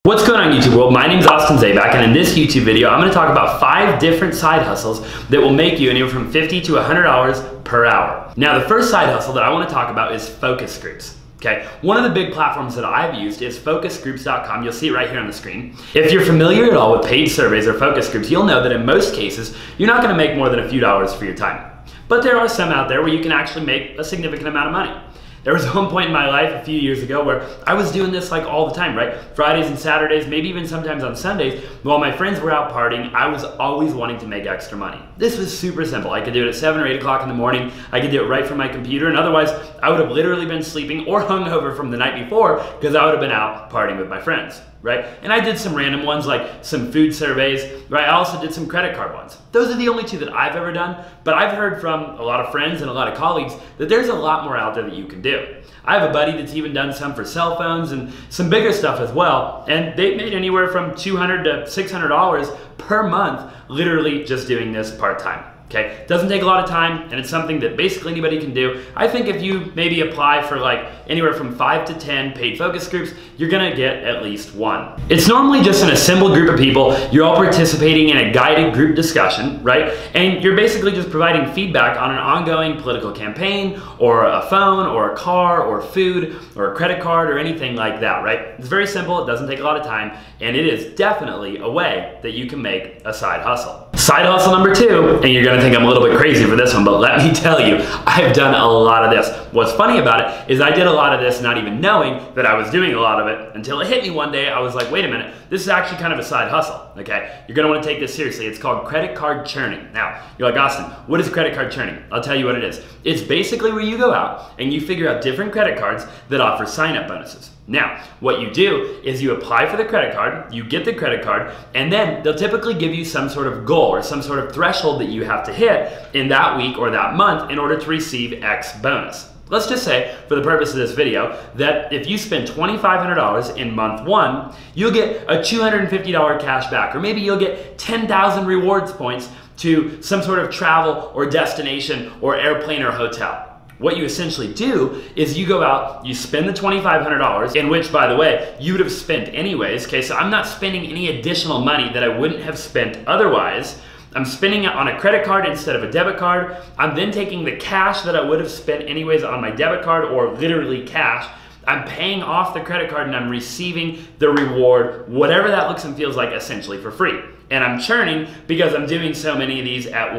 What's going on, YouTube world? My name is Austin Zabak, and in this YouTube video, I'm going to talk about 5 different side hustles that will make you anywhere from $50 to $100 per hour. Now, the first side hustle that I want to talk about is focus groups. Okay, one of the big platforms that I've used is focusgroups.com. You'll see it right here on the screen. If you're familiar at all with paid surveys or focus groups, you'll know that in most cases, you're not going to make more than a few dollars for your time. But there are some out there where you can actually make a significant amount of money. There was one point in my life a few years ago where I was doing this like all the time, right? Fridays and Saturdays, maybe even sometimes on Sundays, while my friends were out partying, I was always wanting to make extra money. This was super simple. I could do it at 7 or 8 o'clock in the morning. I could do it right from my computer, and otherwise I would have literally been sleeping or hungover from the night before because I would have been out partying with my friends, right? And I did some random ones like some food surveys, right? I also did some credit card ones. Those are the only 2 that I've ever done, but I've heard from a lot of friends and a lot of colleagues that there's a lot more out there that you can do. I have a buddy that's even done some for cell phones and some bigger stuff as well, and they've made anywhere from $200 to $600 per month literally just doing this part-time. Okay, doesn't take a lot of time, and it's something that basically anybody can do. I think if you maybe apply for like anywhere from 5 to 10 paid focus groups, you're gonna get at least 1. It's normally just an assembled group of people. You're all participating in a guided group discussion, right? And you're basically just providing feedback on an ongoing political campaign, or a phone, or a car, or food, or a credit card, or anything like that, right? It's very simple, it doesn't take a lot of time, and it is definitely a way that you can make a side hustle. Side hustle number 2, and you're gonna think I'm a little bit crazy for this one, but let me tell you, I've done a lot of this. What's funny about it is I did a lot of this not even knowing that I was doing a lot of it until it hit me one day. I was like, wait a minute, this is actually kind of a side hustle, okay? You're gonna wanna take this seriously. It's called credit card churning. Now, you're like, Austin, what is credit card churning? I'll tell you what it is. It's basically where you go out and you figure out different credit cards that offer sign-up bonuses. Now, what you do is you apply for the credit card, you get the credit card, and then they'll typically give you some sort of goal or some sort of threshold that you have to hit in that week or that month in order to receive X bonus. Let's just say, for the purpose of this video, that if you spend $2,500 in month 1, you'll get a $250 cash back, or maybe you'll get 10,000 rewards points to some sort of travel or destination or airplane or hotel. What you essentially do is you go out, you spend the $2,500, in which, by the way, you would have spent anyways. Okay, so I'm not spending any additional money that I wouldn't have spent otherwise. I'm spending it on a credit card instead of a debit card. I'm then taking the cash that I would have spent anyways on my debit card, or literally cash. I'm paying off the credit card and I'm receiving the reward, whatever that looks and feels like, essentially for free. And I'm churning because I'm doing so many of these at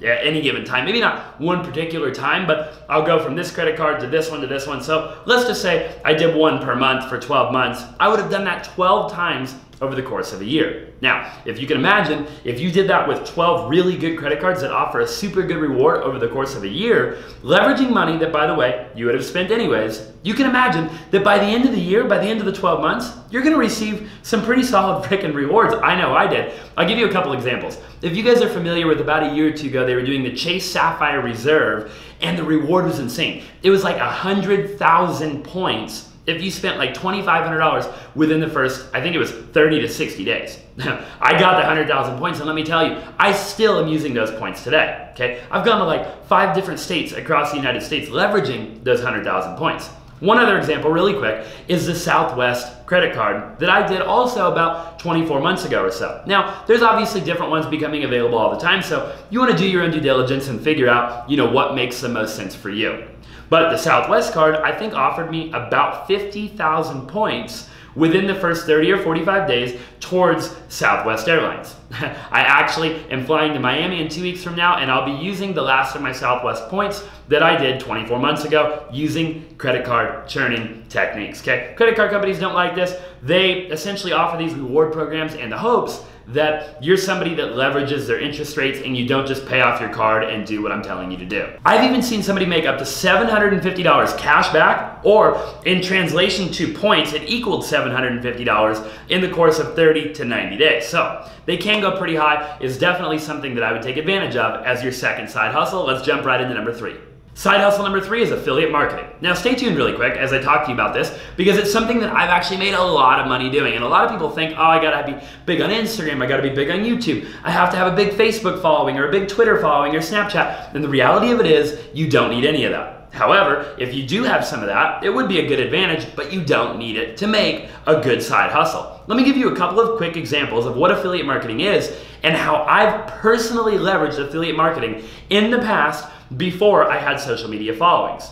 any given time. Maybe not one particular time, but I'll go from this credit card to this one to this one. So let's just say I did 1 per month for 12 months. I would have done that 12 times over the course of a year. Now, if you can imagine, if you did that with 12 really good credit cards that offer a super good reward over the course of a year, leveraging money that, by the way, you would have spent anyways, you can imagine that by the end of the year, by the end of the 12 months, you're gonna receive some pretty solid frickin' rewards. I know I did. I'll give you a couple examples. If you guys are familiar with, about a year or 2 ago, they were doing the Chase Sapphire Reserve, and the reward was insane. It was like 100,000 points if you spent like $2,500 within the first, I think it was 30 to 60 days. I got the 100,000 points, and let me tell you, I still am using those points today, okay? I've gone to like 5 different states across the United States leveraging those 100,000 points. One other example really quick is the Southwest credit card that I did also about 24 months ago or so. Now, there's obviously different ones becoming available all the time, so you wanna do your own due diligence and figure out, what makes the most sense for you. But the Southwest card, I think, offered me about 50,000 points within the first 30 or 45 days towards Southwest Airlines. I actually am flying to Miami in 2 weeks from now, and I'll be using the last of my Southwest points that I did 24 months ago using credit card churning techniques, okay? Credit card companies don't like this. They essentially offer these reward programs in the hopes that you're somebody that leverages their interest rates and you don't just pay off your card and do what I'm telling you to do. I've even seen somebody make up to $750 cash back, or in translation to points, it equaled $750 in the course of 30 to 90 days. So they can go pretty high. It's definitely something that I would take advantage of as your second side hustle. Let's jump right into number 3. Side hustle number 3 is affiliate marketing. Now stay tuned really quick as I talk to you about this, because it's something that I've actually made a lot of money doing. And a lot of people think, oh, I gotta be big on Instagram, I gotta be big on YouTube, I have to have a big Facebook following or a big Twitter following or Snapchat. And the reality of it is, you don't need any of that. However, if you do have some of that, it would be a good advantage, but you don't need it to make a good side hustle. Let me give you a couple of quick examples of what affiliate marketing is and how I've personally leveraged affiliate marketing in the past before I had social media followings.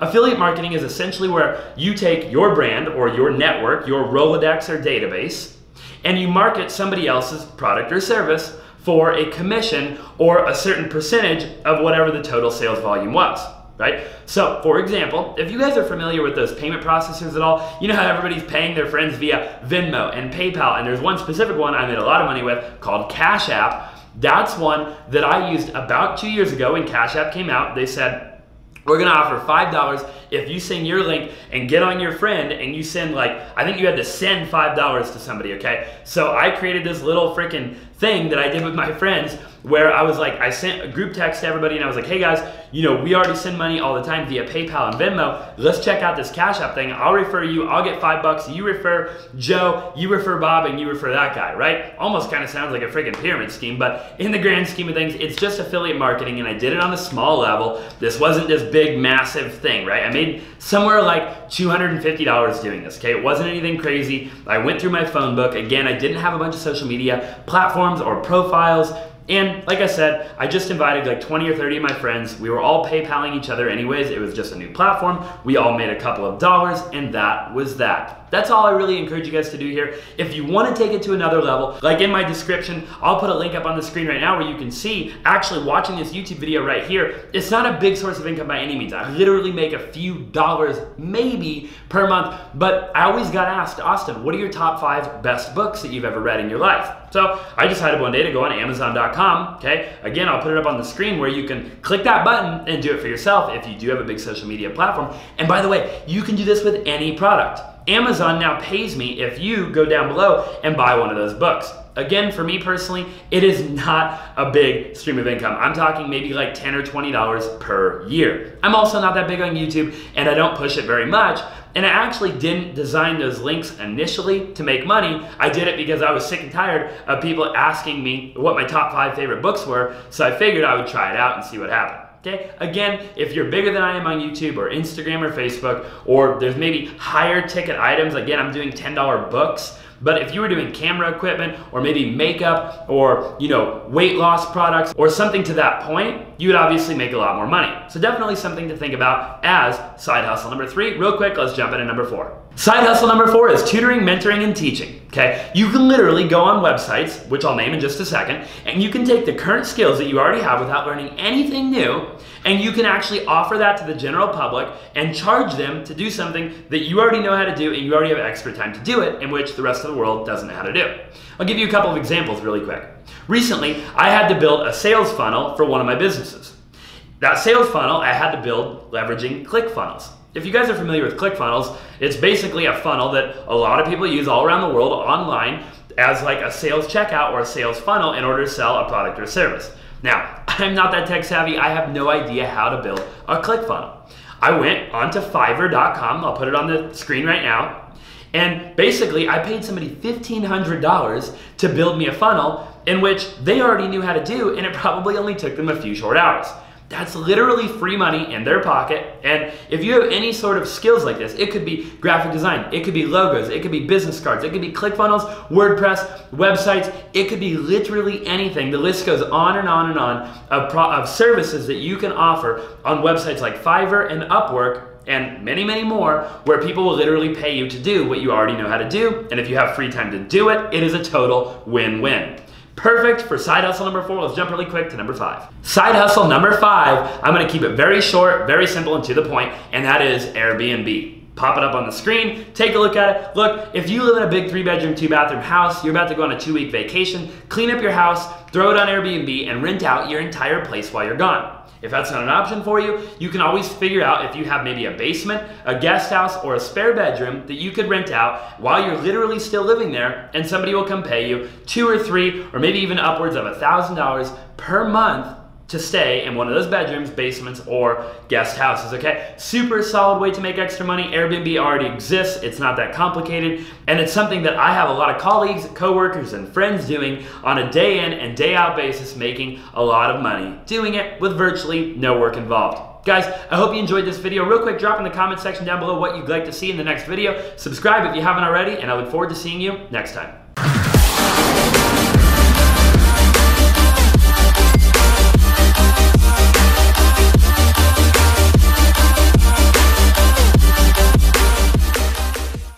Affiliate marketing is essentially where you take your brand or your network, your Rolodex or database, and you market somebody else's product or service for a commission or a certain percentage of whatever the total sales volume was, right? So, for example, if you guys are familiar with those payment processors at all, you know how everybody's paying their friends via Venmo and PayPal, and there's one specific one I made a lot of money with called Cash App. That's one that I used about 2 years ago when Cash App came out. They said, we're gonna offer $5 if you send your link and get on your friend and you send, like, I think you had to send $5 to somebody, okay? So I created this little freaking thing that I did with my friends where I was like, I sent a group text to everybody and I was like, hey guys, you know, we already send money all the time via PayPal and Venmo. Let's check out this Cash App thing. I'll refer you, I'll get $5. You refer Joe, you refer Bob, and you refer that guy, right? Almost kind of sounds like a freaking pyramid scheme, but in the grand scheme of things, it's just affiliate marketing, and I did it on a small level. This wasn't this big, massive thing, right? I made somewhere like $250 doing this, okay? It wasn't anything crazy. I went through my phone book. Again, I didn't have a bunch of social media platforms or profiles. And like I said, I just invited like 20 or 30 of my friends. We were all PayPaling each other anyways. It was just a new platform. We all made a couple of dollars, and that was that. That's all I really encourage you guys to do here. If you want to take it to another level, like in my description, I'll put a link up on the screen right now where you can see actually watching this YouTube video right here. It's not a big source of income by any means. I literally make a few dollars maybe per month, but I always got asked, Austin, what are your top 5 best books that you've ever read in your life? So I decided one day to go on Amazon.com, okay? Again, I'll put it up on the screen where you can click that button and do it for yourself if you do have a big social media platform. And by the way, you can do this with any product. Amazon now pays me if you go down below and buy one of those books. Again, for me personally, it is not a big stream of income. I'm talking maybe like $10 or $20 per year. I'm also not that big on YouTube, and I don't push it very much. And I actually didn't design those links initially to make money. I did it because I was sick and tired of people asking me what my top 5 favorite books were, so I figured I would try it out and see what happened. Okay, again, if you're bigger than I am on YouTube or Instagram or Facebook, or there's maybe higher ticket items, again, I'm doing $10 books, but if you were doing camera equipment or maybe makeup or, you know, weight loss products or something to that point, you would obviously make a lot more money. So definitely something to think about as side hustle number 3. Real quick, let's jump into number 4. Side hustle number 4 is tutoring, mentoring, and teaching, okay? You can literally go on websites, which I'll name in just a second, and you can take the current skills that you already have without learning anything new, and you can actually offer that to the general public and charge them to do something that you already know how to do and you already have extra time to do it, in which the rest of the world doesn't know how to do. I'll give you a couple of examples really quick. Recently, I had to build a sales funnel for one of my businesses. That sales funnel I had to build leveraging ClickFunnels. If you guys are familiar with ClickFunnels, it's basically a funnel that a lot of people use all around the world online as like a sales checkout or a sales funnel in order to sell a product or service. Now, I'm not that tech savvy. I have no idea how to build a ClickFunnel. I went onto Fiverr.com. I'll put it on the screen right now. And basically, I paid somebody $1,500 to build me a funnel in which they already knew how to do, and it probably only took them a few short hours. That's literally free money in their pocket. And if you have any sort of skills like this, it could be graphic design, it could be logos, it could be business cards, it could be ClickFunnels, WordPress, websites, it could be literally anything. The list goes on and on and on of services that you can offer on websites like Fiverr and Upwork, and many, many more, where people will literally pay you to do what you already know how to do. And if you have free time to do it, it is a total win-win. Perfect for side hustle number 4. Let's jump really quick to number 5. Side hustle number 5, I'm gonna keep it very short, very simple, and to the point, and that is Airbnb. Pop it up on the screen, take a look at it. Look, if you live in a big 3-bedroom, 2-bathroom house, you're about to go on a 2-week vacation, clean up your house, throw it on Airbnb, and rent out your entire place while you're gone. If that's not an option for you, you can always figure out if you have maybe a basement, a guest house, or a spare bedroom that you could rent out while you're literally still living there, and somebody will come pay you $2 or $3 or maybe even upwards of $1,000 per month to stay in one of those bedrooms, basements, or guest houses, okay? Super solid way to make extra money. Airbnb already exists. It's not that complicated. And it's something that I have a lot of colleagues, coworkers, and friends doing on a day in and day out basis, making a lot of money, doing it with virtually no work involved. call. Guys, I hope you enjoyed this video. Real quick, drop in the comment section down below what you'd like to see in the next video. Subscribe if you haven't already, and I look forward to seeing you next time.